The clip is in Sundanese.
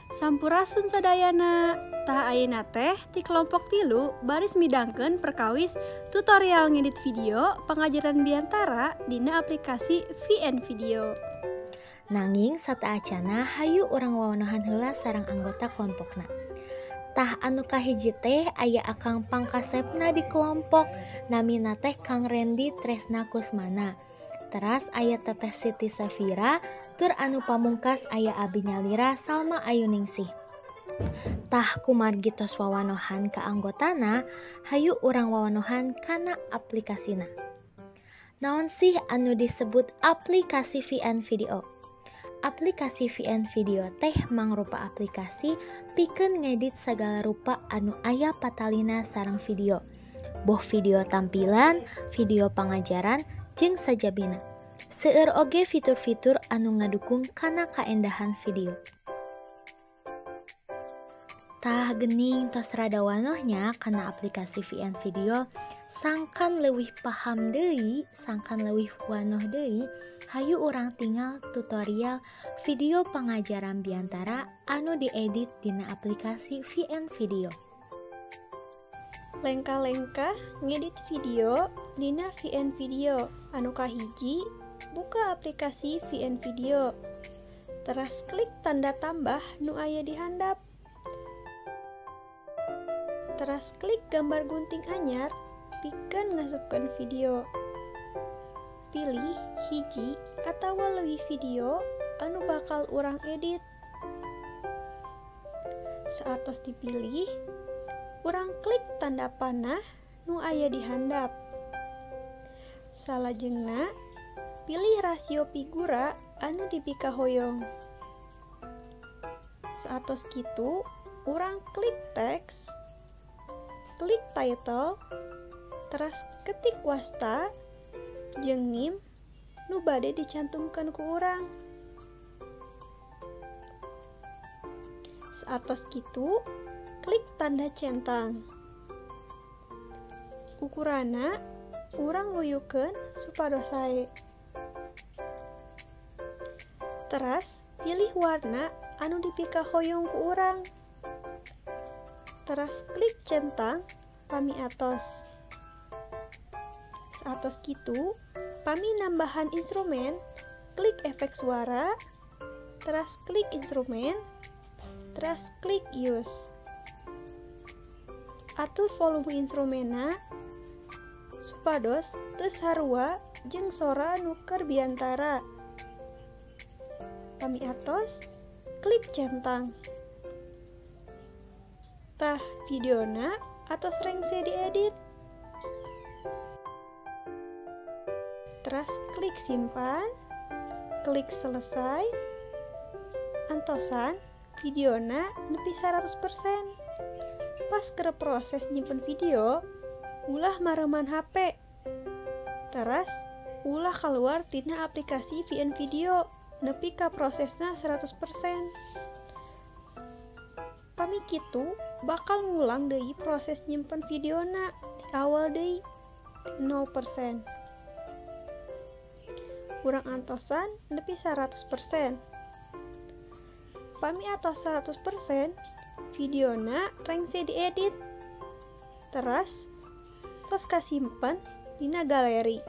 Sampurasun sadayana, tah ayeuna teh ti kelompok 3 baris midangkeun perkawis tutorial ngedit video pengajaran biantara dina aplikasi VN Video. Nanging sataacana hayu urang wawonohan heula sareng anggota kelompokna. Tah anu kahiji teh aya Akang Pangkasepna di kelompok, namina teh Kang Rendi Tresna Kusmana. Teras aya Teteh Siti Safira, tur anu pamungkas aya Abi Nyalira Salma Ayuningsih. Tah kumargi tos wawanohan ka anggotana, hayu urang wawanohan kana aplikasina. Naon sih anu disebut aplikasi VN Video? Aplikasi VN Video teh mangrupa aplikasi pikeun ngedit sagala rupa anu aya patalina sareng video. Boh video tampilan, video pangajaran, jeung sajabina. Seueur oge fitur-fitur anu ngadukung kana kaendahan video. Tah geuning tos rada wanohnya kana aplikasi VN Video, sangkan leuwih paham deui, sangkan leuwih wanoh deui, hayu urang tinggal tutorial video pangajaran biantara anu diedit dina aplikasi VN Video. Lengkah-lengkah ngedit video dina VN Video. Anu kahiji, buka aplikasi VN Video. Teras klik tanda tambah nu aya di handap. Teras klik gambar gunting anyar pikeun ngasupkeun video. Pilih hiji atawa leuwih video anu bakal urang edit. Saatos dipilih, urang klik tanda panah nu aya di handap. Salajengna, pilih rasio figura anu dipika hoyong. Saatos kitu, urang klik teks, klik title, teras ketik wasta jeung nim nu bade dicantumkeun ku urang. Saatos kitu, klik tanda centang. Ukurana urang nguyukeun supados sae. Teras pilih warna anu dipika hoyong ku urang. Teras klik centang pami atos. Saatos kitu, pami nambahan instrumen, klik efek suara, teras klik instrumen, teras klik use. Atur volume instrumena supados teu sarua jeung sora nu keur biantara. Pami atos, klik centang. Tah videona atos rengse diedit. Teras klik simpan, klik selesai. Antosan videona nepi 100%. Pas keur proses nyimpen video, ulah mareman HP. Teras ulah keluar tina aplikasi VN Video nepi ka prosesna 100%. Pami kitu bakal ngulang deui proses nyimpen videona di awal deui 0%. Urang antosan nepi 100%. Pami atos 100%, videona rengse diedit. Teras tos kasimpen dina galeri.